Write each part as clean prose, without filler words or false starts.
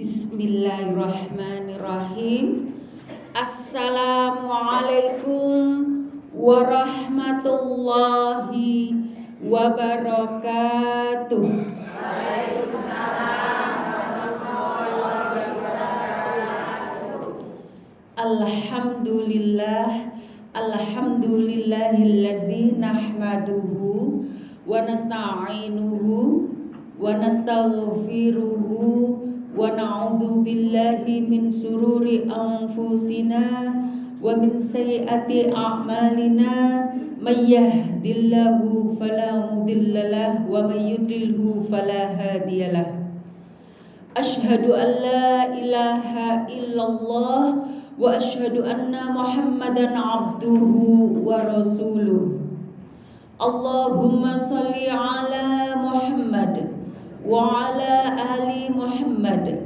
Bismillahirrahmanirrahim. Assalamualaikum warahmatullahi wabarakatuh. Alhamdulillahilladzi nahmaduhu wa nasta'inuhu wa nastaghfiruhu wa na'udzu billahi min sururi anfusina wa min sayyiati a'malina may yahdihillahu fala mudhillalah wa may yudlilhu fala hadiyalah. Asyhadu an la ilaha illallah wa asyhadu anna Muhammadan abduhu wa rasuluh. Allahumma sholli ala Muhammad wa ala ali Muhammad.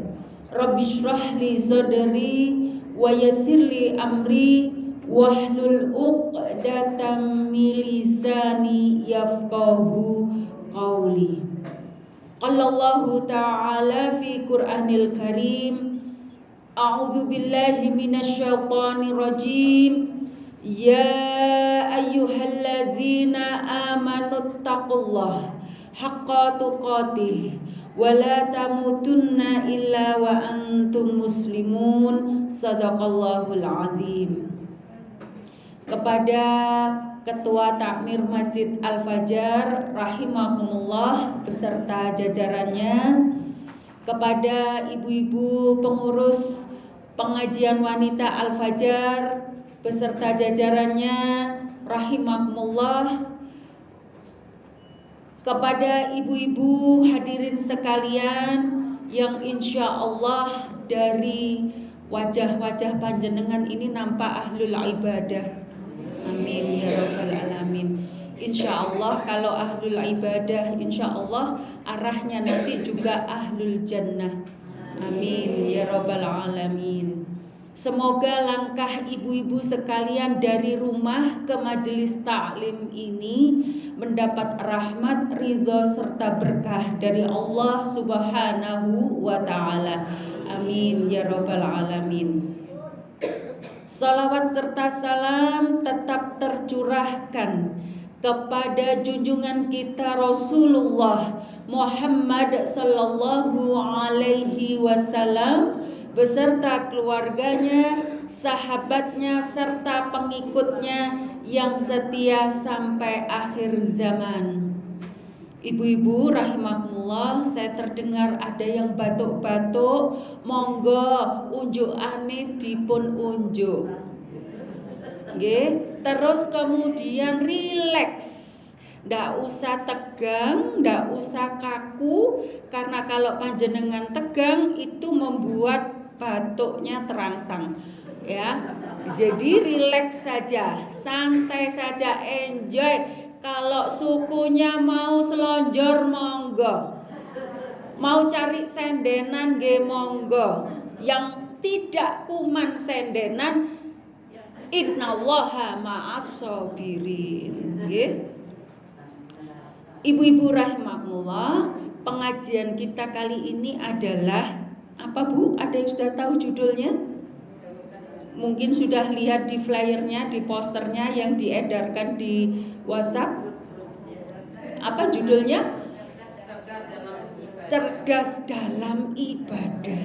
Rabbi shrah li sadri wa yassir li amri wahlul 'uqdatam min lisani yafqahu qawli. Qallallahu ta'ala fi Qur'anil Karim. A'udzu billahi minasyaitonir rajim. Ya ayyuhalladzina amanu taqullaha haqqa tuqatih wa la tamutunna illa wa antum muslimun. Shadaqallahul azim. Kepada Ketua Takmir Masjid Al-Fajar rahimakumullah beserta jajarannya, kepada ibu-ibu pengurus pengajian wanita Al-Fajar beserta jajarannya rahimakumullah, kepada ibu-ibu hadirin sekalian yang insya Allah dari wajah-wajah panjenengan ini nampak ahlul ibadah. Amin ya rabbal alamin. Insya Allah kalau ahlul ibadah, insya Allah arahnya nanti juga ahlul jannah. Amin ya rabbal alamin. Semoga langkah ibu-ibu sekalian dari rumah ke majelis taklim ini mendapat rahmat, ridho serta berkah dari Allah Subhanahu wa ta'ala. Amin ya rabbal alamin. Salawat serta salam tetap tercurahkan kepada junjungan kita Rasulullah Muhammad sallallahu alaihi wasallam beserta keluarganya, sahabatnya serta pengikutnya yang setia sampai akhir zaman. Ibu-ibu rahimakumullah, saya terdengar ada yang batuk-batuk, monggo unjukane dipun unjuk. Nggih, terus kemudian rileks. Ndak usah tegang, ndak usah kaku, karena kalau panjenengan tegang itu membuat batuknya terangsang. Ya. Jadi rileks saja, santai saja, enjoy. Kalau sukunya mau selonjor monggo, mau cari sendenan nggih monggo. Yang tidak kuman sendenan, innallaha ma'as-shabirin. Nggih. Ibu-ibu rahimakumullah, pengajian kita kali ini adalah apa Bu? Ada yang sudah tahu judulnya? Mungkin sudah lihat di flyernya, di posternya yang diedarkan di WhatsApp. Apa judulnya? Cerdas dalam ibadah.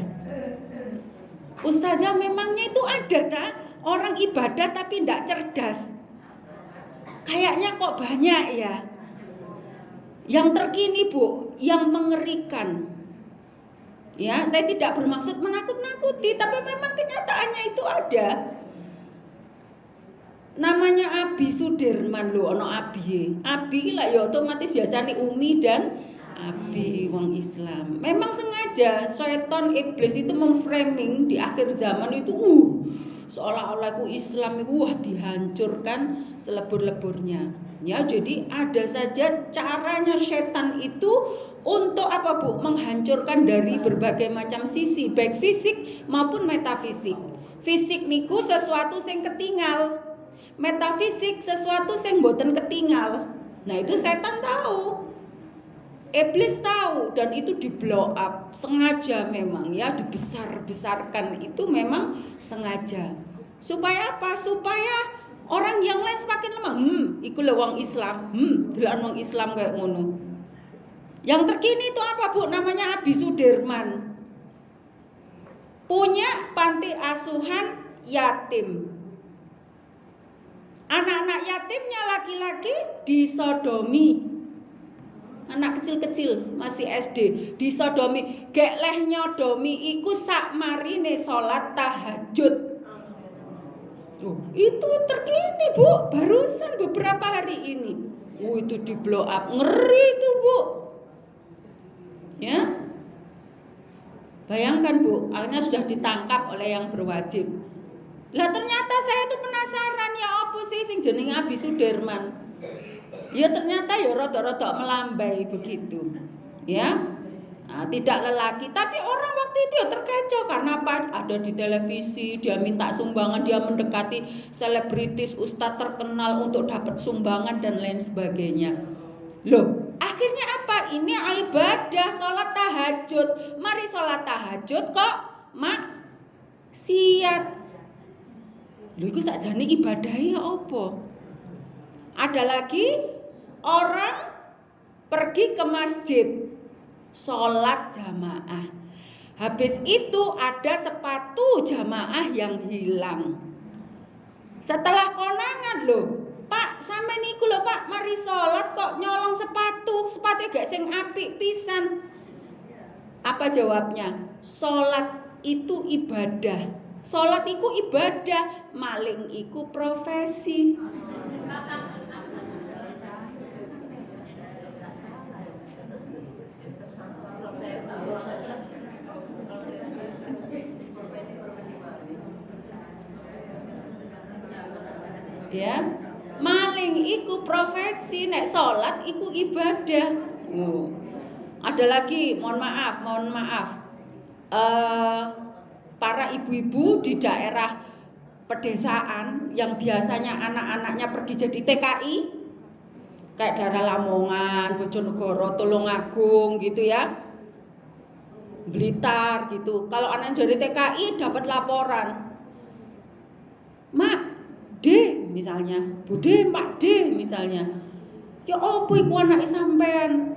Ustazah, memangnya itu ada tak? Orang ibadah tapi tidak cerdas. Kayaknya kok banyak ya. Yang terkini Bu, yang mengerikan. Ya, saya tidak bermaksud menakut-nakuti, tapi memang kenyataannya itu ada. Namanya Abi Sudirman lho, ono Abi. Abi lah ya otomatis biasanya Umi dan Abi wong Islam. Memang sengaja syaitan iblis itu memframing di akhir zaman itu seolah-olah aku Islam itu dihancurkan selebur-leburnya. Ya, jadi ada saja caranya setan itu untuk apa Bu? Menghancurkan dari berbagai macam sisi, baik fisik maupun metafisik. Fisik niku sesuatu sing ketinggal, metafisik sesuatu sing mboten ketinggal. Nah itu setan tahu. Iblis tahu dan itu di blow up sengaja memang ya, dibesar-besarkan itu memang sengaja. Supaya apa? Supaya orang yang lain semakin lemah. Iku lho wong Islam. Delokan wong Islam kayak ngono. Yang terkini itu apa, Bu? Namanya Abi Sudirman. Punya panti asuhan yatim. Anak-anak yatimnya laki-laki disodomi. Anak kecil-kecil masih SD disodomi, gek leh nyodomi iku sak marine salat tahajud. Itu terkini, Bu, barusan beberapa hari ini. Itu di blow up, ngeri itu, Bu. Ya. Bayangkan, Bu, akhirnya sudah ditangkap oleh yang berwajib. Lah ternyata saya itu penasaran, ya apa sih sing jenenge Abi Sudirman? Ya ternyata ya rada-rada melambai begitu. Ya. Nah, tidak lelaki, tapi orang waktu itu ya terkecoh karena apa? Ada di televisi, dia minta sumbangan, dia mendekati selebritis, ustadz terkenal untuk dapat sumbangan dan lain sebagainya. Loh, akhirnya apa? Ini ibadah sholat tahajud. Mari sholat tahajud kok maksiat. Lho iku sakjane ibadahe apa? Ada lagi orang pergi ke masjid sholat jamaah. Habis itu ada sepatu jamaah yang hilang. Setelah konangan, loh Pak, sampe niku lho Pak, mari sholat kok nyolong sepatu gak sing apik pisan. Apa jawabnya? Sholat itu ibadah. Sholat iku ibadah, maling iku profesi. Ya, maling iku profesi, nek sholat iku ibadah. Ada lagi, mohon maaf, para ibu-ibu di daerah pedesaan yang biasanya anak-anaknya pergi jadi TKI, kayak daerah Lamongan, Bojonegoro, Tulungagung gitu ya, Blitar gitu. Kalau anak dari TKI dapat laporan, Mak, D misalnya, Bude, Pak D misalnya, ya opo iku anake sampean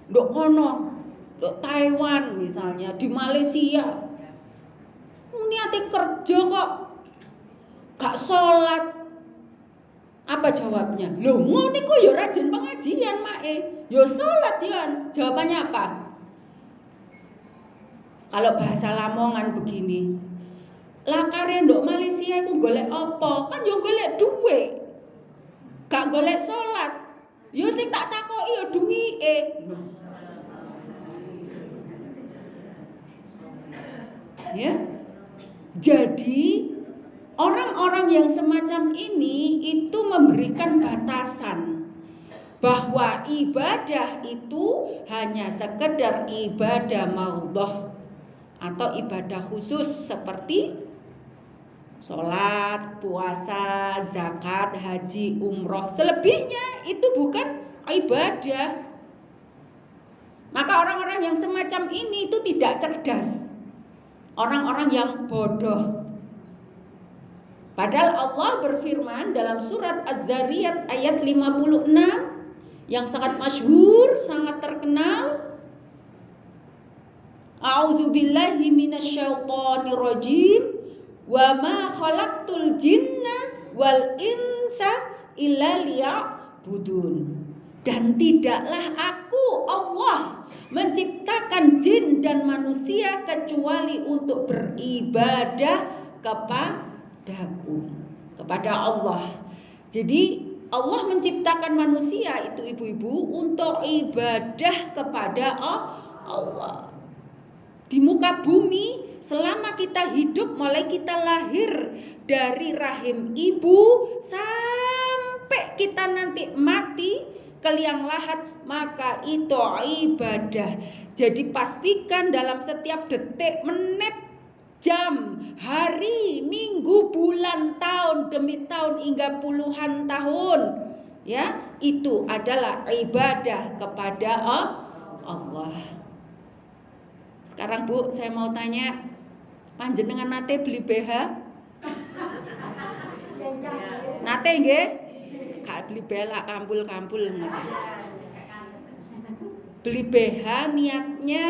ndok kono, ndok Taiwan misalnya, di Malaysia, niate kerja kok gak sholat. Apa jawabnya? Loh ngono iku ya rajin pengajian mae, ya sholat ya. Jawabannya apa? Kalau bahasa Lamongan begini, lah kare ndok Malaysia iku golek apa? Kan yo golek duit. Gak golek sholat. Yo sing tak takoki yo duwike. Ya. Jadi orang-orang yang semacam ini itu memberikan batasan bahwa ibadah itu hanya sekedar ibadah maudhah atau ibadah khusus seperti sholat, puasa, zakat, haji, umroh. Selebihnya itu bukan ibadah. Maka orang-orang yang semacam ini itu tidak cerdas. Orang-orang yang bodoh. Padahal Allah berfirman dalam surat Az-Zariyat ayat 56 yang sangat masyhur, sangat terkenal. A'udzubillahi minasyaitonirrajim. Wa ma khalaqtul jinna wal insa illa liya'budun. Dan tidaklah aku Allah menciptakan jin dan manusia kecuali untuk beribadah kepadaku, kepada Allah. Jadi Allah menciptakan manusia itu ibu-ibu untuk ibadah kepada Allah. Di muka bumi selama kita hidup, mulai kita lahir dari rahim ibu sampai kita nanti mati ke liang lahat, maka itu ibadah. Jadi pastikan dalam setiap detik, menit, jam, hari, minggu, bulan, tahun demi tahun hingga puluhan tahun, ya, itu adalah ibadah kepada Allah. Sekarang Bu, saya mau tanya, panjenengan nate beli BH? Nate nggih? Gak beli BH kampul-kampul nate. Beli BH niatnya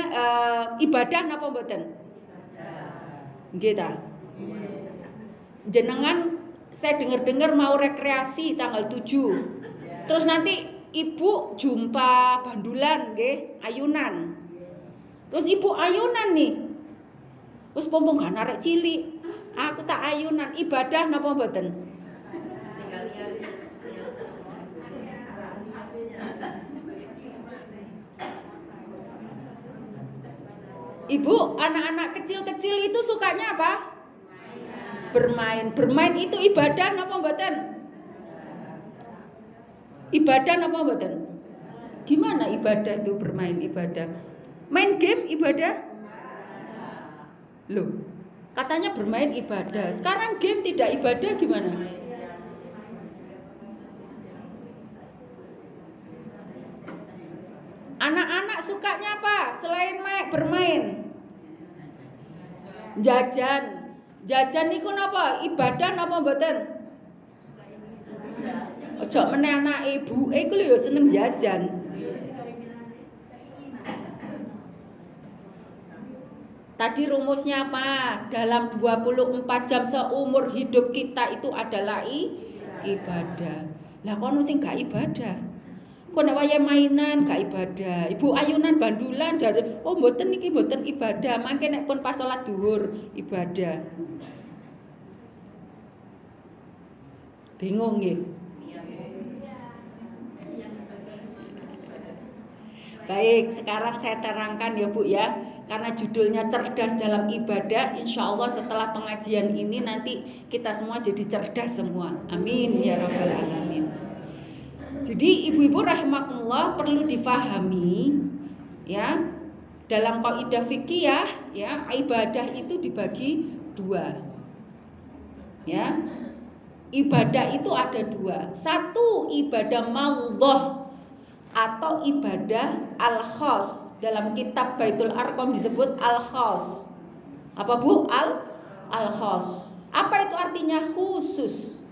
ibadah napa mboten? Nggih ta? Jenengan saya dengar-dengar mau rekreasi tanggal 7. Terus nanti ibu jumpa bandulan nggih, ayunan. Terus ibu ayunan nih. Wis pompong gak narek cilik. Aku tak ayunan, ibadah napa mboten? Ibu, anak-anak kecil-kecil itu sukanya apa? Bermain. Bermain itu ibadah napa mboten? Ibadah napa mboten? Gimana ibadah itu bermain ibadah? Main game ibadah? Loh, katanya bermain ibadah. Sekarang game tidak ibadah gimana? Anak-anak sukanya apa? Selain bermain. Jajan. Jajan niku napa? Ibadah napa mboten? Ojo meneh anak ibu iku lho ya seneng jajan. Tadi rumusnya apa? Dalam 24 jam seumur hidup kita itu adalah ibadah. Lah kono sing gak ibadah. Kok nek waya mainan gak ibadah. Ibu ayunan bandulan dari oh mboten niki mboten ibadah. Mangke nek pun pas salat zuhur ibadah. Bingung nggih? Baik, sekarang saya terangkan ya Bu ya. Karena judulnya cerdas dalam ibadah, insya Allah setelah pengajian ini nanti kita semua jadi cerdas semua. Amin ya rabbal alamin. Jadi ibu-ibu rahimakumullah perlu difahami ya, dalam kaidah fikih ya, ibadah itu dibagi dua. Ya. Ibadah itu ada dua. Satu ibadah maldhah atau ibadah al-khas. Dalam kitab Baitul Arqam disebut al-khas. Apa Bu? Al-khas. Apa itu artinya? Khusus.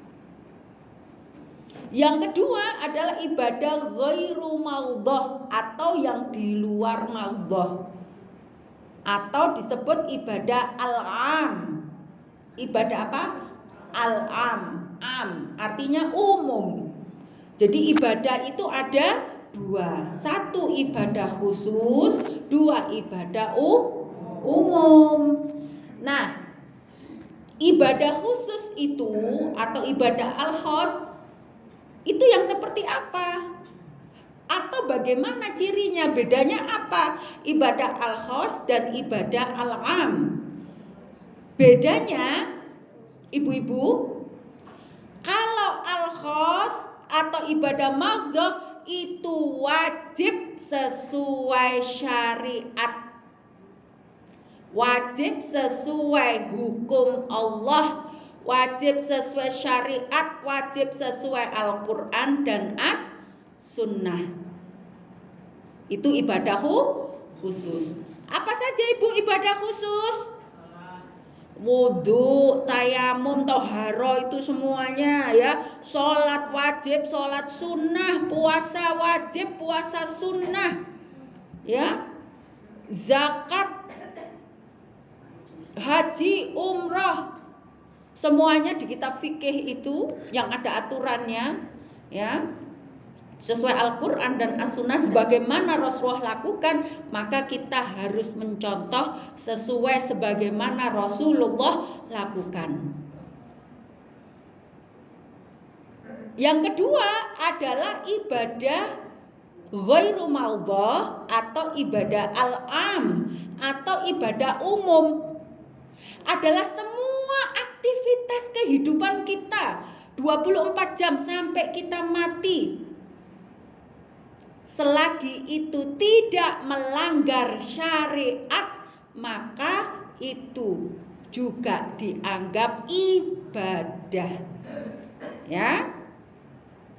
Yang kedua adalah ibadah ghairu maldhah atau yang di luar maldhah. Atau disebut ibadah al-am. Ibadah apa? Al-am. Am artinya umum. Jadi ibadah itu ada dua. Satu ibadah khusus, dua ibadah umum. Nah, ibadah khusus itu atau ibadah al-khas itu yang seperti apa? Atau bagaimana cirinya? Bedanya apa? Ibadah al-khas dan ibadah al-am. Bedanya, ibu-ibu, kalau al-khas atau ibadah maldhah itu wajib sesuai syariat. Wajib sesuai hukum Allah, wajib sesuai syariat, wajib sesuai Al-Quran dan As-Sunnah. Itu ibadah khusus. Apa saja ibu ibadah khusus? Wudu, tayamum, toharo itu semuanya ya. Sholat wajib, sholat sunnah, puasa wajib, puasa sunnah, ya. Zakat, haji, umroh, semuanya di kitab fikih itu yang ada aturannya, ya. Sesuai Al-Quran dan As-Sunnah sebagaimana Rasulullah lakukan, maka kita harus mencontoh sesuai sebagaimana Rasulullah lakukan. Yang kedua adalah ibadah ghairu maldhah atau ibadah al-am atau ibadah umum. Adalah semua aktivitas kehidupan kita 24 jam sampai kita mati. Selagi itu tidak melanggar syariat, maka itu juga dianggap ibadah. Ya.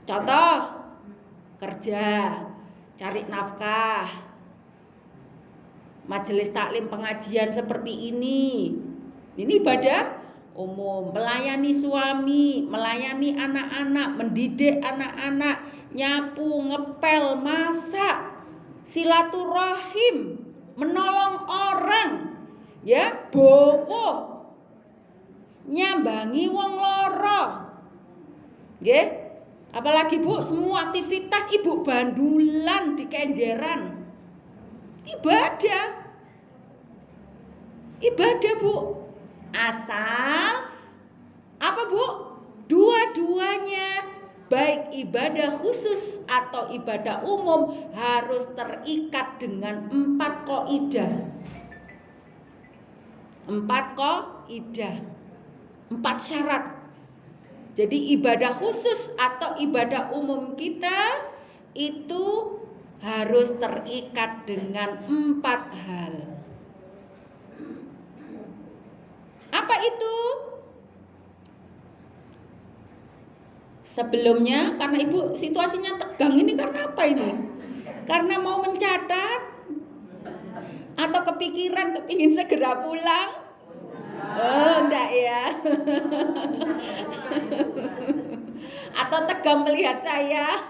Contoh, kerja, cari nafkah, majelis taklim pengajian seperti ini ibadah umum. Melayani suami, melayani anak-anak, mendidik anak-anak, nyapu, ngepel, masak, silaturahim, menolong orang, ya, bowo, nyambangi wong loro, nggih. Apalagi Bu, semua aktivitas ibu bandulan di kenjeran, ibadah Bu. Asal apa Bu? Dua-duanya, baik ibadah khusus atau ibadah umum, harus terikat dengan 4 kaidah. 4 syarat. Jadi ibadah khusus atau ibadah umum kita itu harus terikat dengan 4 hal. Apa itu? Sebelumnya, karena Ibu situasinya tegang ini karena apa ini? Karena mau mencatat atau kepikiran kepingin segera pulang? Oh, enggak ya. Atau tegang melihat saya?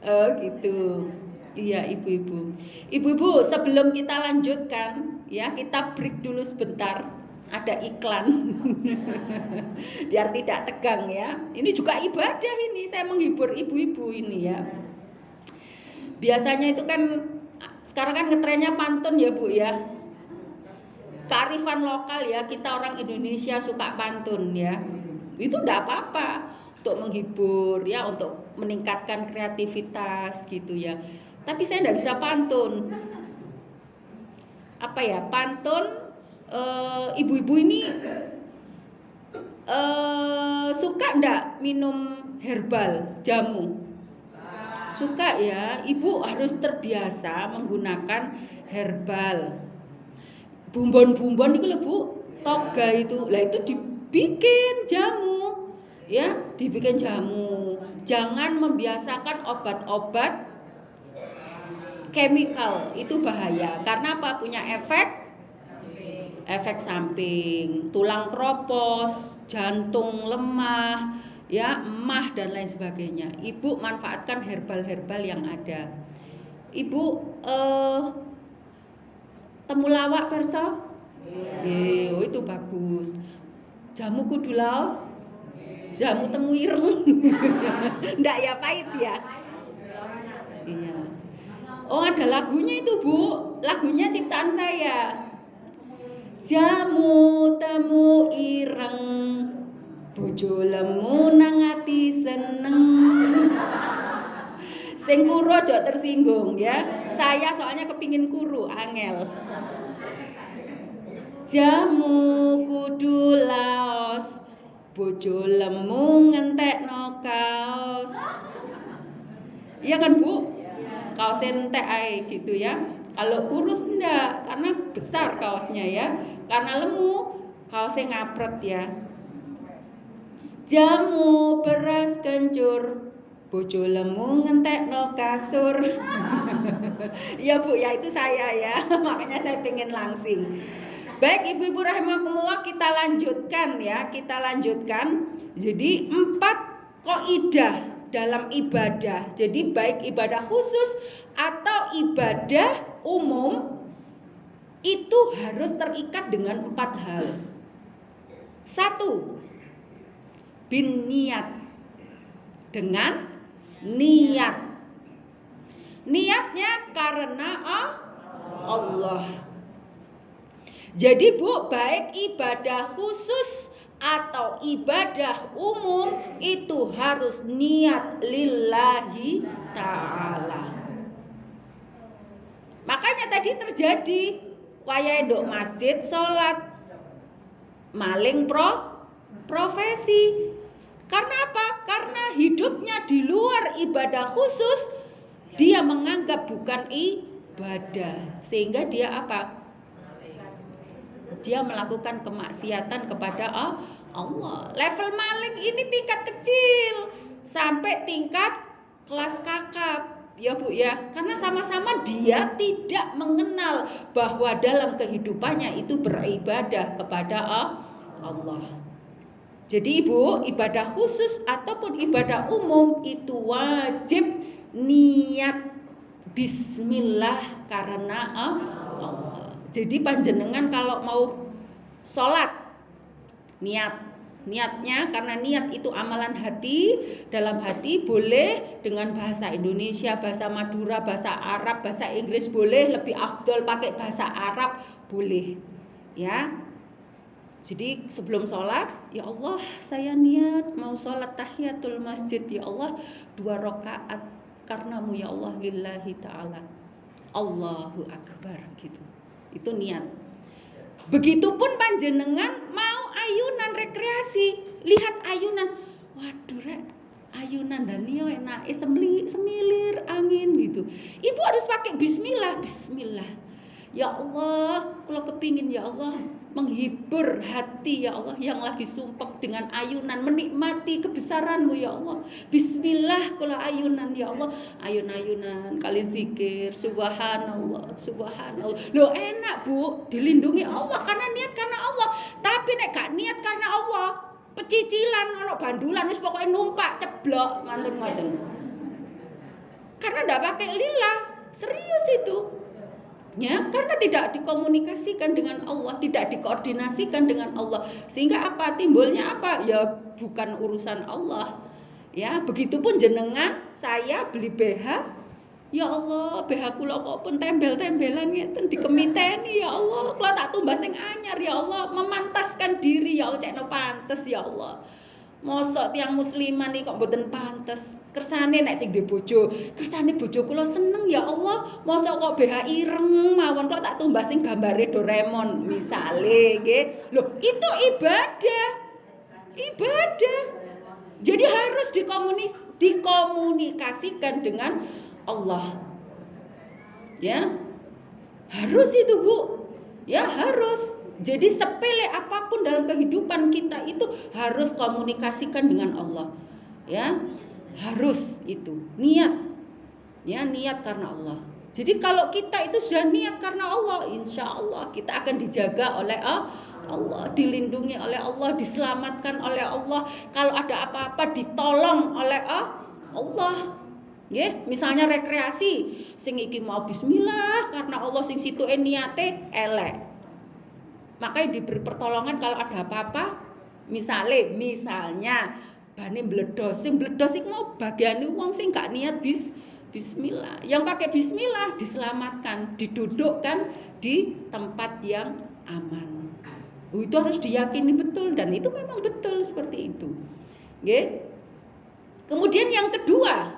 Oh, gitu. Iya, ibu-ibu. Ibu-ibu, sebelum kita lanjutkan, ya, kita break dulu sebentar. Ada iklan. Biar tidak tegang ya. Ini juga ibadah ini, saya menghibur ibu-ibu ini ya. Biasanya itu kan sekarang kan ngetrennya pantun ya Bu ya. Kearifan lokal ya, kita orang Indonesia suka pantun ya. Itu enggak apa-apa untuk menghibur ya, untuk meningkatkan kreativitas gitu ya. Tapi saya enggak bisa pantun. Apa ya, pantun ibu-ibu ini suka enggak minum herbal, jamu? Suka ya, ibu harus terbiasa menggunakan herbal. Bumbon-bumbon itu lho Bu, toga itu. Lah itu dibikin jamu. Ya, dibikin jamu. Jangan membiasakan obat-obat chemical, itu bahaya. Karena apa? Punya efek samping, tulang keropos, jantung lemah, ya, emah dan lain sebagainya. Ibu manfaatkan herbal-herbal yang ada. Ibu temulawak perso? Oh, itu bagus. Jamu kudu laos? Jamu temu ireng. Ndak ya, pahit ya? Iya. Oh, ada lagunya itu Bu. Lagunya ciptaan saya. Jamu temu ireng, bojo lemu nang ati seneng. Sing kuru aja tersinggung ya. Saya soalnya kepingin kuru, angel. Jamu kudu laos, bojo lemu ngentekno kaos. Iya kan Bu? Kaos entek ae gitu ya. Kalau kurus enggak, karena besar kaosnya ya. Karena lemu, kaosnya ngapret ya. Jamu beras kencur, bojo lemu ngentekno kasur. Ya Bu, ya itu saya ya. Makanya saya pengen langsing. Baik ibu-ibu rahimakumullah, kita lanjutkan ya. Kita lanjutkan. Jadi 4 kaidah dalam ibadah. Jadi baik ibadah khusus atau ibadah umum itu harus terikat dengan 4 hal. 1. Bin niat. Dengan niat. Niatnya karena Allah. Jadi Bu, baik ibadah khusus atau ibadah umum itu harus niat lillahi ta'ala. Makanya tadi terjadi wayahe nduk masjid salat maling profesi. Karena apa? Karena hidupnya di luar ibadah khusus, dia menganggap bukan ibadah. Sehingga dia apa? Dia melakukan kemaksiatan kepada Allah. Level maling ini tingkat kecil sampai tingkat kelas kakap. ya Bu ya, karena sama-sama dia tidak mengenal bahwa dalam kehidupannya itu beribadah kepada Allah. Jadi Ibu, ibadah khusus ataupun ibadah umum itu wajib niat bismillah karena Allah. Jadi panjenengan kalau mau sholat, niatnya karena niat itu amalan hati, dalam hati boleh dengan bahasa Indonesia, bahasa Madura, bahasa Arab, bahasa Inggris boleh, lebih afdol pakai bahasa Arab boleh. Ya. Jadi sebelum sholat, ya Allah saya niat mau sholat tahiyatul masjid, ya Allah 2 rakaat karenamu ya Allah lillahi ta'ala, Allahu Akbar gitu. Itu niat. Begitupun panjenengan mau ayunan rekreasi, lihat ayunan, waduh rek, ayunan dan niyo enak semilir angin gitu. Ibu harus pakai bismillah, bismillah. Ya Allah, kalau kepingin ya Allah menghibur hati ya Allah yang lagi sumpek dengan ayunan, menikmati kebesaranmu ya Allah. Bismillah kalau ayunan ya Allah, ayun-ayunan kali zikir subhanallah, subhanallah. Loh enak Bu, dilindungi Allah karena niat karena Allah. Tapi nek gak niat karena Allah, pecicilan ono bandulan wis pokoke numpak ceblok ngoten-ngoten. Karena ndak pakai lillah, serius itu. Ya, karena tidak dikomunikasikan dengan Allah, tidak dikoordinasikan dengan Allah, sehingga apa timbulnya apa? Ya bukan urusan Allah. Ya, begitupun jenengan saya beli BH, ya Allah BH kula kok pun tembel-tembelan ngeten dikemiteni ya Allah, kula tak tumbas sing anyar ya Allah, memantaskan diri ya Allah, cekno pantes ya Allah. Mosok tiang musliman nih kok mboten pantes. Kersane nek sing bojo, kersane bojo kula seneng ya Allah. Mosok kok BH ireng mawon kok tak tumbas sing gambare Doraemon misale nggih. Loh, itu ibadah. Ibadah. Jadi harus dikomunikasikan dengan Allah. Ya. Harus itu, Bu. Ya, harus. Jadi sepele apapun dalam kehidupan kita itu harus komunikasikan dengan Allah. Ya, harus itu niat. Ya, niat karena Allah. Jadi kalau kita itu sudah niat karena Allah, insya Allah kita akan dijaga oleh Allah, dilindungi oleh Allah, diselamatkan oleh Allah. Kalau ada apa-apa ditolong oleh Allah. Ya, misalnya rekreasi, sing iki mau bismillah karena Allah, sing situ niate elek. Makanya diberi pertolongan kalau ada apa-apa, misalnya bane bledos, sing bledos iku mau bagiane wong sing gak niat bismillah. Yang pakai bismillah diselamatkan, didudukkan di tempat yang aman. Itu harus diyakini betul dan itu memang betul seperti itu. Nggih. Kemudian yang kedua,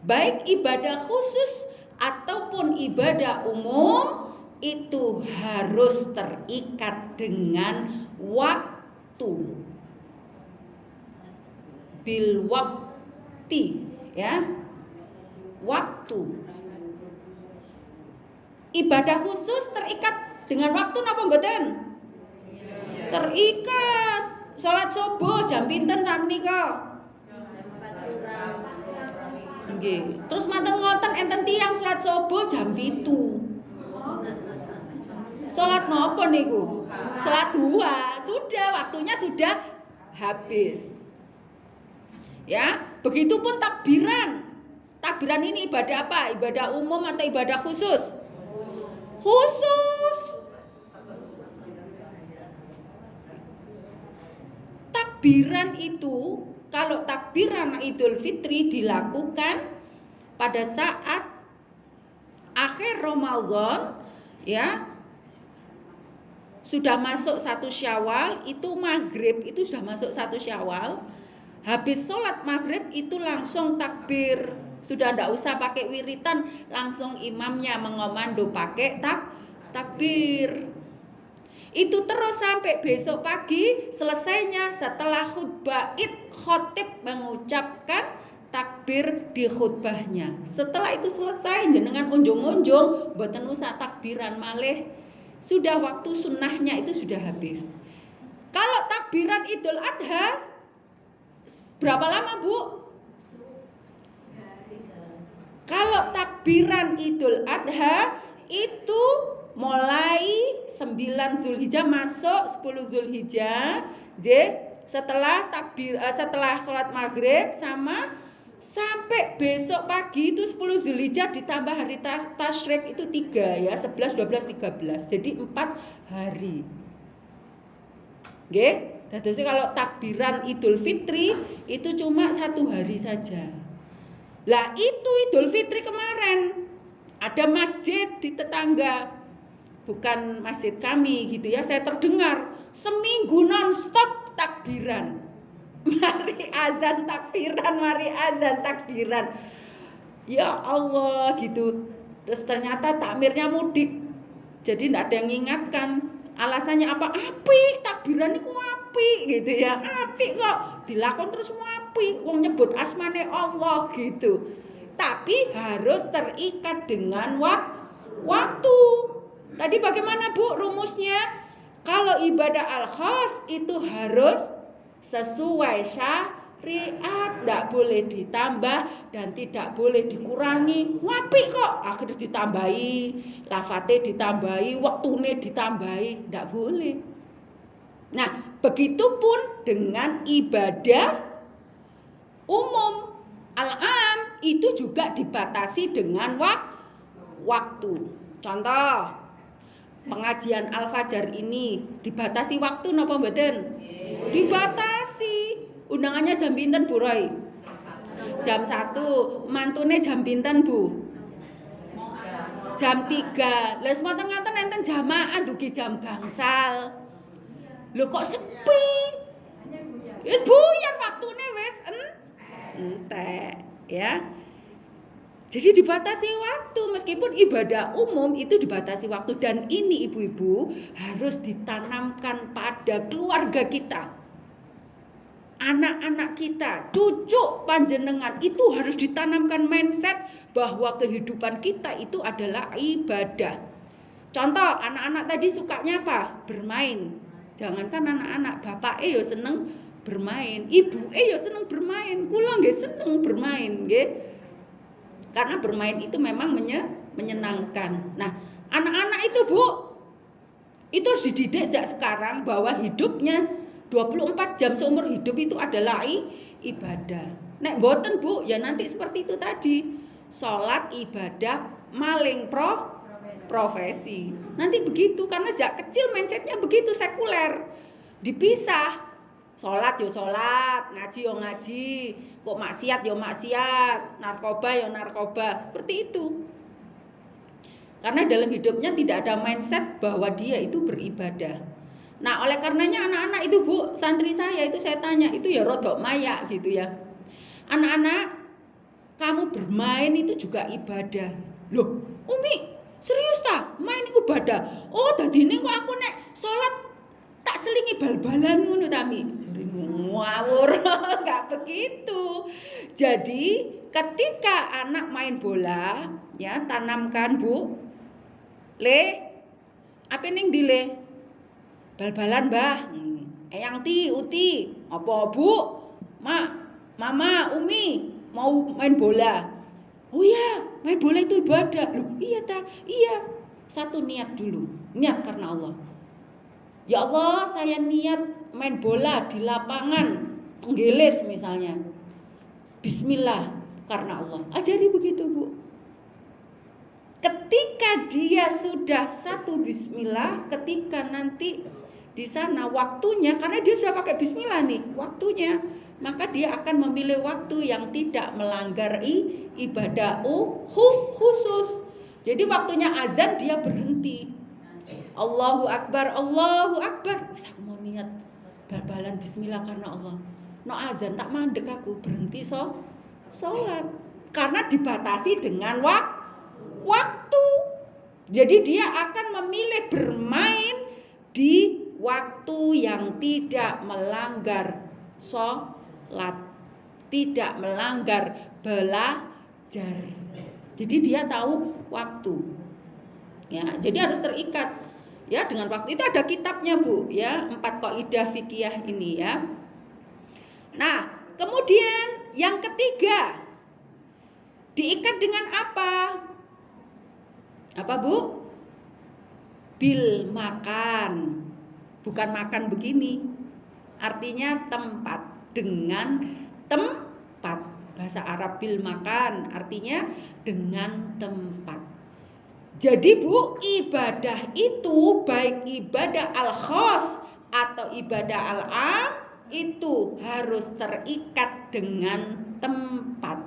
baik ibadah khusus ataupun ibadah umum itu harus terikat dengan waktu, bil wakti, ya, waktu. Ibadah khusus terikat dengan waktu napa mboten? Terikat. Salat subuh jam pinten sakmenika? Nggih. Terus matur ngoten enten tiyang salat subuh jam 7. Salat napa niku? Salat 2. Sudah, waktunya sudah habis. Ya, begitupun takbiran. Takbiran ini ibadah apa? Ibadah umum atau ibadah khusus? Khusus. Takbiran itu, kalau takbiran Idul Fitri dilakukan pada saat akhir Ramadan, ya, sudah masuk 1 Syawal, itu maghrib itu sudah masuk 1 Syawal. Habis sholat maghrib itu langsung takbir. Sudah tidak usah pakai wiritan, langsung imamnya mengomando pakai takbir. Itu terus sampai besok pagi, selesainya setelah khutbah Id, khotib mengucapkan takbir di khutbahnya. Setelah itu selesai, jenengan unjung-unjung mboten usah takbiran malih. Sudah waktu sunnahnya itu sudah habis. Kalau takbiran Idul Adha berapa lama, Bu? Kalau takbiran Idul Adha itu mulai 9 Zulhijjah masuk 10 Zulhijjah, setelah sholat maghrib sampai besok pagi itu 10 Zulhijjah ditambah hari tasyrik itu 3 ya, 11, 12, 13. Jadi 4 hari. Nggih, jadi kalau takbiran Idul Fitri itu cuma 1 hari saja. Lah itu Idul Fitri kemarin ada masjid di tetangga, bukan masjid kami gitu ya, saya terdengar seminggu nonstop takbiran. Mari azan takbiran. Ya Allah gitu. Terus ternyata takmirnya mudik. Jadi tidak ada yang mengingatkan. Alasannya apa? Apik, takbiran itu apik gitu ya. Apik kok, dilakon terus apik. Wong nyebut asmane Allah gitu. Tapi harus terikat dengan waktu. Tadi bagaimana Bu rumusnya? Kalau ibadah al-khas itu harus sesuai syariat, tidak boleh ditambah dan tidak boleh dikurangi. Apik kok, akhirnya ditambahi, lafate ditambahi, waktune ditambahi, tidak boleh. Nah, begitupun dengan ibadah umum al-am itu juga dibatasi dengan waktu. Contoh, pengajian Al-Fajar ini dibatasi waktu napa mboten? Dibatasi. Undangannya jam pinten Bu Roy? Jam 1. Mantune jam pinten Bu? Jam 3. Lah semonten-monten enten jamaah dugi jam gangsal. Lho kok sepi? Wis buyar waktune wis entek ya. Jadi dibatasi waktu, meskipun ibadah umum itu dibatasi waktu. Dan ini ibu-ibu harus ditanamkan pada keluarga kita, anak-anak kita, cucu panjenengan. Itu harus ditanamkan mindset bahwa kehidupan kita itu adalah ibadah. Contoh, anak-anak tadi sukanya apa? Bermain. Jangankan anak-anak, bapake yo seneng bermain, ibuke yo seneng bermain, kula nggih seneng bermain nggih. Karena bermain itu memang menyenangkan. Nah, anak-anak itu Bu, itu harus dididik sejak sekarang bahwa hidupnya 24 jam seumur hidup itu adalah ibadah. Nek boten Bu, ya nanti seperti itu tadi. Sholat, ibadah, maling profesi. Nanti begitu, karena sejak kecil mindsetnya begitu, sekuler. Dipisah. Sholat yo sholat, ngaji yo ngaji, kok maksiat yo maksiat, narkoba yo narkoba, seperti itu. Karena dalam hidupnya tidak ada mindset bahwa dia itu beribadah. Nah, oleh karenanya anak-anak itu Bu, santri saya itu saya tanya, itu ya rodok maya gitu ya. Anak-anak, kamu bermain itu juga ibadah. Loh, Umi, serius ta? Main itu ibadah. Oh, dadine kok aku nek sholat tak selingi bal-balan ngono tami. Jare ngawur, enggak begitu. Jadi, ketika anak main bola, ya tanamkan Bu. Le, apa ning ndi le? Bal-balan, Mbah. Eyang ti, uti, apa Bu? Mak, Mama, Umi mau main bola. Oh iya, main bola itu ibadah. Loh, iya ta? Iya. Satu niat dulu. Niat karena Allah. Ya Allah, saya niat main bola di lapangan Penggelis misalnya. Bismillah karena Allah. Ajari begitu Bu. Ketika dia sudah satu bismillah, ketika nanti di sana waktunya, karena dia sudah pakai bismillah nih, waktunya, maka dia akan memilih waktu yang tidak melanggar ibadah khusus. Jadi waktunya azan dia berhenti. Allahu Akbar, Allahu Akbar. Wis aku mau niat bal-balan bismillah karena Allah. No azan tak mandek aku, berhenti sholat. Karena dibatasi dengan waktu. Jadi dia akan memilih bermain di waktu yang tidak melanggar sholat, tidak melanggar belajar. Jadi dia tahu waktu. Ya, jadi harus terikat ya dengan waktu. Itu ada kitabnya Bu, ya, 4 kaidah fikih ini ya. Nah, kemudian yang ketiga, Diikat dengan apa? Apa Bu? Bil makan. Bukan makan begini. Artinya tempat. Dengan tempat. Bahasa Arab bil makan artinya dengan tempat. Jadi Bu, ibadah itu baik ibadah al-khos atau ibadah al-am itu harus terikat dengan tempat.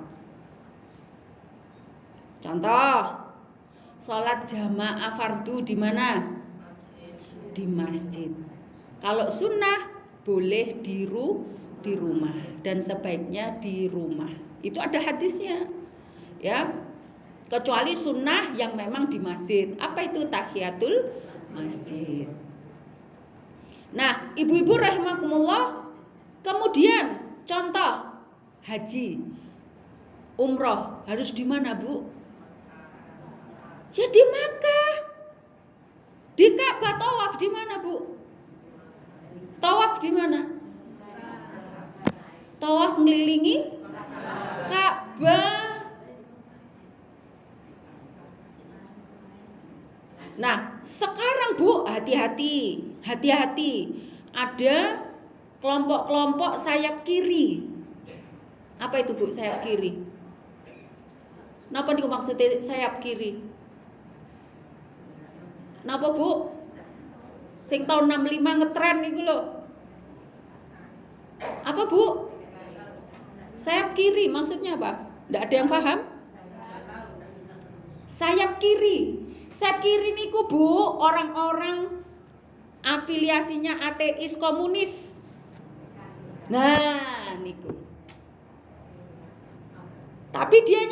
Contoh, sholat jamaah fardu di mana? Di masjid. Kalau sunnah boleh di rumah dan sebaiknya di rumah. Itu ada hadisnya. Ya. Kecuali sunnah yang memang di masjid. Apa itu tahiyatul masjid? Nah, ibu-ibu rahimakumullah, kemudian contoh haji, umroh harus di mana, Bu? Ya di Makkah. Di Ka'bah tawaf di mana, Bu? Tawaf di mana? Tawaf mengelilingi Ka'bah. Nah, sekarang Bu, hati-hati. Ada kelompok-kelompok sayap kiri. Apa itu Bu, sayap kiri? Napa niku maksudnya sayap kiri? Napa Bu? Sing tahun 65 ngetren niku lho. Apa Bu? Sayap kiri maksudnya apa? Nggak ada yang paham? Sayap kiri. Sayap kiri niku Bu, orang-orang afiliasinya ateis komunis. Nah, niku. Tapi dia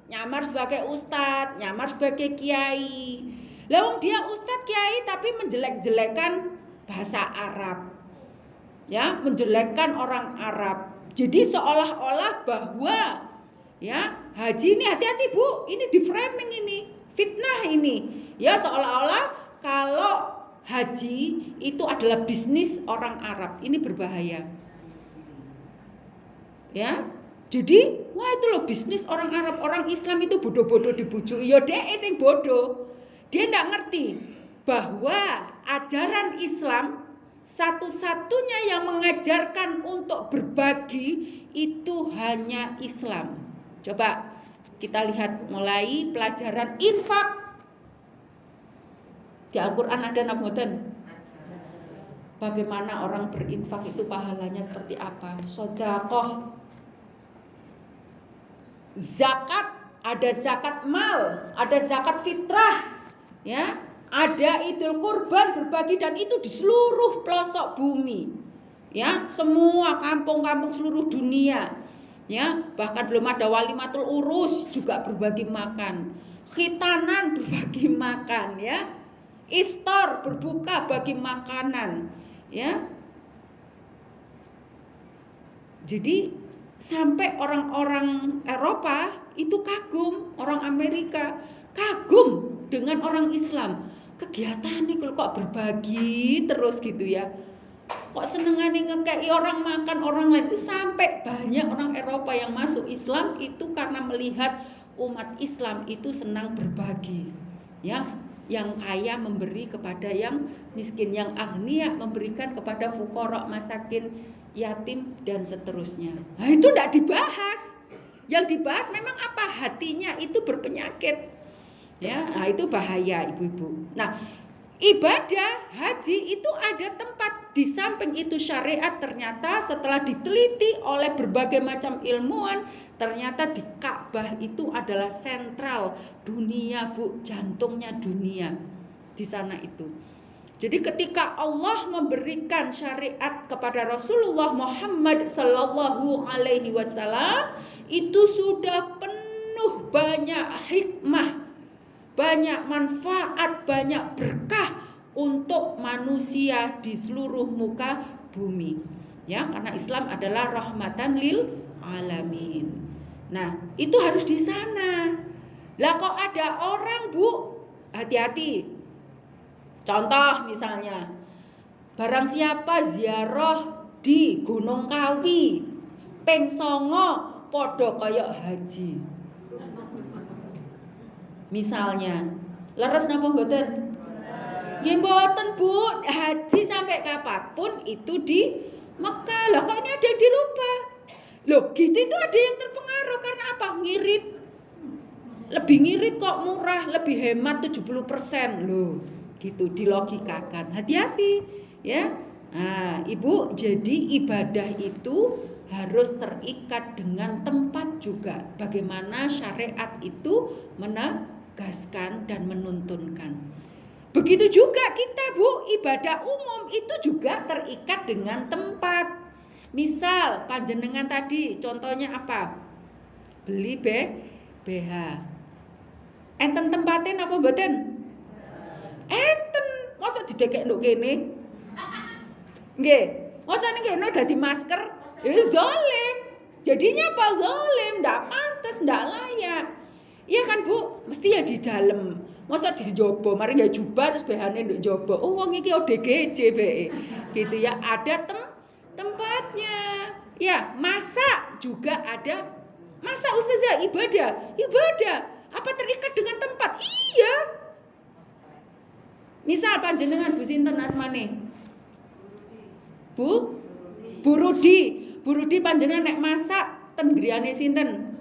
nyamar sebagai ustadz, nyamar sebagai kiai. Lah dia ustadz kiai tapi menjelek-jelekan bahasa Arab. Ya, menjelekkan orang Arab. Jadi seolah-olah bahwa ya, haji ini hati-hati Bu, ini di framing ini, fitnah ini. Ya, seolah-olah kalau haji itu adalah bisnis orang Arab. Ini berbahaya. Ya. Jadi, wah itu loh bisnis orang Arab, orang Islam itu bodoh-bodoh dibujuk. Ya dia sing bodoh. Dia enggak ngerti bahwa ajaran Islam satu-satunya yang mengajarkan untuk berbagi itu hanya Islam. Coba kita lihat mulai pelajaran infak. Di Al-Qur'an ada naboten? Bagaimana orang berinfak itu pahalanya seperti apa? Sedekah, zakat, ada zakat mal, ada zakat fitrah, ya, ada idul kurban berbagi dan itu di seluruh pelosok bumi, ya, semua kampung-kampung seluruh dunia, ya, bahkan belum ada walimatul urus juga berbagi makan, khitanan berbagi makan, ya, iftar berbuka bagi makanan, ya. Jadi sampai orang-orang Eropa itu kagum, orang Amerika kagum dengan orang Islam. Kegiatannya kok berbagi terus gitu ya. Kok senengane ngekei orang makan orang lain itu sampai banyak orang Eropa yang masuk Islam itu karena melihat umat Islam itu senang berbagi. Ya, yang kaya memberi kepada yang miskin, yang agniya memberikan kepada fuqara, masakin, yatim dan seterusnya. Nah, itu tidak dibahas. Yang dibahas memang apa? Hatinya itu berpenyakit. Ya, nah itu bahaya ibu-ibu. Nah, ibadah haji itu ada tempat di samping itu syariat ternyata setelah diteliti oleh berbagai macam ilmuwan ternyata di Ka'bah itu adalah sentral dunia Bu, jantungnya dunia di sana itu. Jadi ketika Allah memberikan syariat kepada Rasulullah Muhammad sallallahu alaihi wasallam itu sudah penuh banyak hikmah, banyak manfaat, banyak berkah untuk manusia di seluruh muka bumi. Ya, karena Islam adalah rahmatan lil alamin. Nah, itu harus di sana. Lah kok ada orang Bu, hati-hati. Contoh misalnya, barang siapa ziarah di Gunung Kawi, ping 9 padha kaya haji. Misalnya, leres napa mboten? Nggih mboten, Bu. Haji sampai kapanpun itu di Mekah. Lah kok ini ada yang dirubah? Loh, gitu itu ada yang terpengaruh karena apa? Ngirit. Lebih ngirit kok murah, lebih hemat 70%. Loh, gitu dilogikakan. Hati-hati, ya. Nah, Ibu, jadi ibadah itu harus terikat dengan tempat juga. Bagaimana syariat itu menegaskan dan menuntunkan. Begitu juga kita, Bu, ibadah umum itu juga terikat dengan tempat. Misal panjenengan tadi contohnya apa? Beli BH. Enten tempatin apa mboten? Enten. Mosok didekek nduk kene? Nggih. Mosok ning kene dadi masker? Zalim. Jadinya apa? Zalim, ndak pantes, ndak layak. Iya kan, Bu? Mesti ya di dalam. Masa di jobo, mari ya jubah terus behane nduk jobo. Oh, wong iki ODGJ bae. Gitu ya, ada tempatnya. Ya, masak juga ada. Masa ustazah ibadah. Apa terikat dengan tempat? Iya. Misal panjenengan Bu sinten asmane? Bu Rudi panjenengan nek masak ten griyane sinten?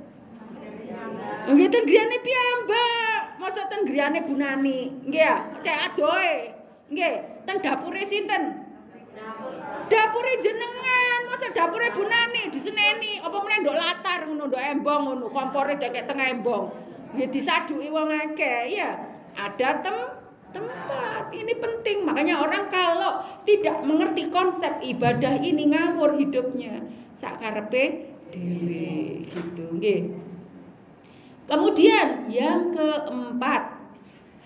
Nggih ten griyane piyambak. Masa ten griyane Bu Nani? Nggih ya, cek adohe. Nggih, ten dapure sinten? Dapure jenengan. Masa dapure Bu Nani diseneni apa meneh nduk latar ngono, nduk embong ngono, kompore dekek teng embong. Ya disaduki wong akeh ya. Ada tempat. Ini penting. Makanya orang kalau tidak mengerti konsep ibadah ini ngawur hidupnya. Sakarepe dhewe gitu nggih. Kemudian yang keempat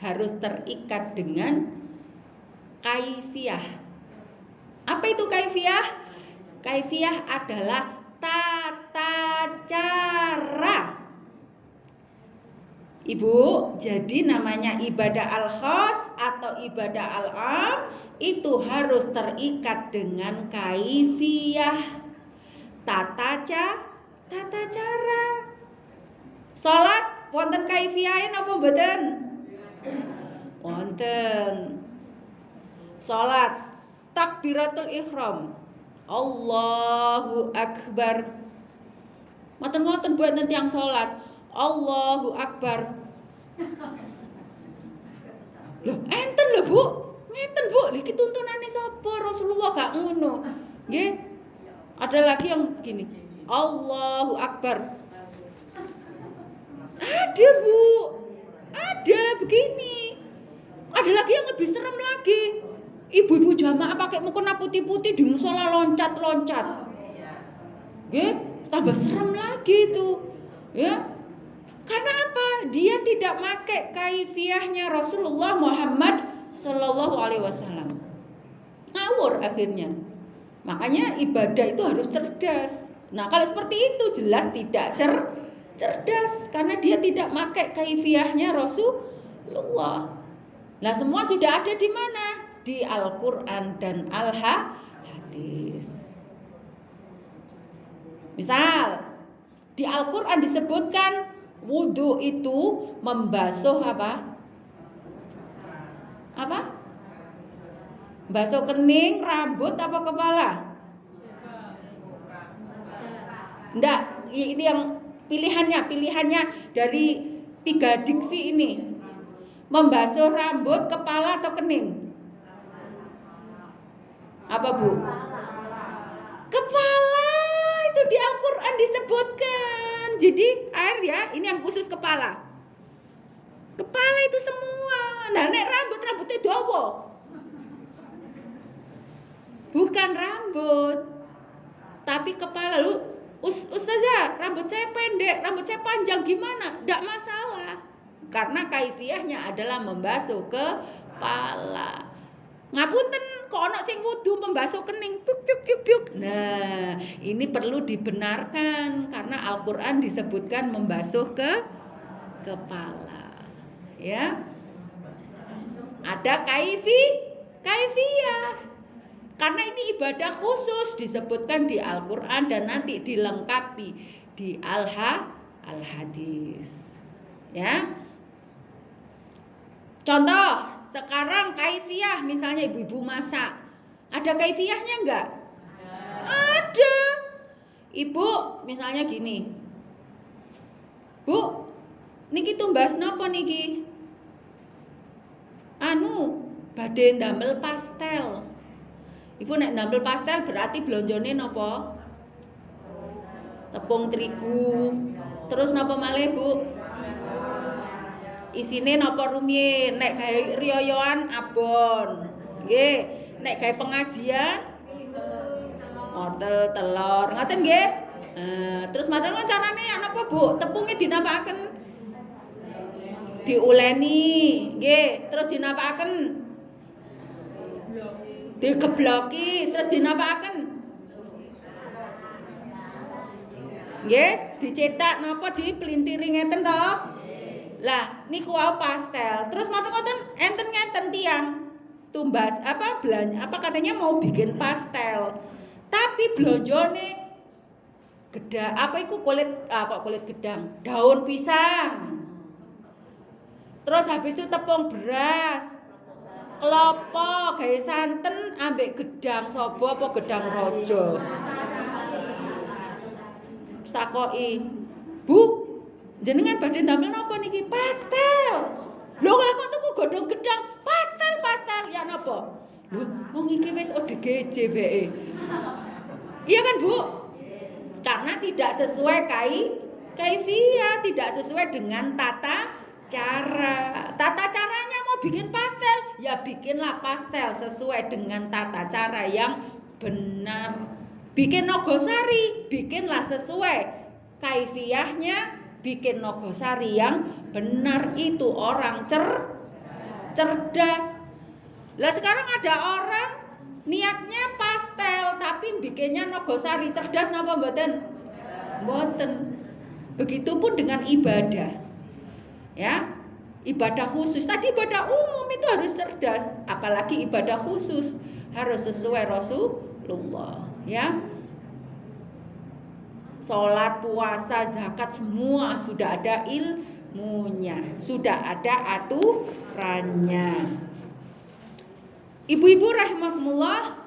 harus terikat dengan kaifiyah. Apa itu kaifiyah? Kaifiyah adalah tata cara. Ibu, jadi namanya ibadah al-khas atau ibadah al-am itu harus terikat dengan kaifiyah, tata cara. Salat wonten kaifiyahe napa mboten? Wonten. Salat takbiratul ihram. Allahu akbar. Mboten buat nanti yang salat. Allahu akbar. Loh, enten lho, Bu. Ngeten, Bu. Iki tuntunane sapa? Rasulullah gak ngono. Nggih. Ada lagi yang gini. Allahu akbar. Ada, Bu. Ada begini. Ada lagi yang lebih serem lagi. Ibu-ibu jamaah pakai mukena putih-putih di musola loncat-loncat. Nggih, tambah serem lagi itu. Ya. Karena apa? Dia tidak pakai kaifiyahnya Rasulullah Muhammad Sallallahu Alaihi Wasallam. Ngawur akhirnya. Makanya ibadah itu harus cerdas. Nah, kalau seperti itu jelas tidak cerdas karena dia tidak pakai kaifiyahnya Rasulullah. Nah, semua sudah ada di mana? Di Al-Qur'an dan Al-Hadis. Misal, di Al-Qur'an disebutkan wudu itu membasuh apa? Apa? Basuh kening, rambut apa kepala? Enggak, ini yang pilihannya dari 3 diksi ini. Membasuh rambut, kepala atau kening? Apa, Bu? Kepala, itu di Al-Qur'an disebutkan. Jadi air ya, ini yang khusus kepala. Kepala itu semua. Nah, nek rambutnya dawa. Bukan rambut. Tapi kepala lu. Ustazah, rambut saya pendek, rambut saya panjang gimana? Enggak masalah. Karena kaifiyahnya adalah membasuh kepala. Ngapunten, kok ono sing wudu membasuh kening piuk. Nah, ini perlu dibenarkan karena Al-Qur'an disebutkan membasuh kepala. Ya. Ada kaifiyah. Karena ini ibadah khusus disebutkan di Al-Qur'an dan nanti dilengkapi di Al-Hadis. Ya. Contoh, sekarang kaifiyah misalnya ibu-ibu masak. Ada kaifiyahnya enggak? Ada. Ibu misalnya gini. Bu, niki tumbas napa niki? Badhe ndamel pastel. Ibu nek ndamel pastel berarti blonjone napa? Tepung terigu. Terus napa malih, Bu? Isine napa rumiyin? Nek gawe riyoyoan abon. Nggih, nek gawe pengajian wortel telur. Ngoten nggih? Terus matur nuwun carane napa, Bu? Tepunge dinapakaken diuleni, nggih. Terus dinapakaken digebloki, terus dinapakaken nggih, dicetak napa dipelintiri ngeten to? Lah niku wau pastel. Terus ngoten enten ngeten tiang tumbas belanja katanya mau bikin pastel. Tapi blonjone kulit gedang, daun pisang. Terus habis itu tepung beras, klopo, gawe santen ambek gedang sobo apa gedang rojo. Takoki, Bu, jenengan badhe ndamel napa niki? Pastel. Lho kok tuku godhong gedang, pastel. Ya napa? Lho, wong iki wis ODGJ beke. Iya kan, Bu? Karena tidak sesuai kaifiyah, tidak sesuai dengan tata cara. Tata caranya mau bikin pastel, ya bikinlah pastel sesuai dengan tata cara yang benar. Bikin nogosari, bikinlah sesuai kaifiyahnya, bikin nogosari yang benar. Itu orang cerdas. Lah sekarang ada orang niatnya pastel tapi bikinnya nogosari. Cerdas napa mboten? Mboten. Begitupun dengan ibadah. Ya, ibadah khusus. Tadi ibadah umum itu harus cerdas, apalagi ibadah khusus harus sesuai Rasulullah, ya. Salat, puasa, zakat semua sudah ada ilmunya, sudah ada aturannya. Ibu-ibu rahimakumullah,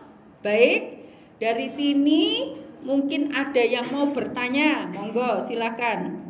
baik, dari sini mungkin ada yang mau bertanya, monggo silakan.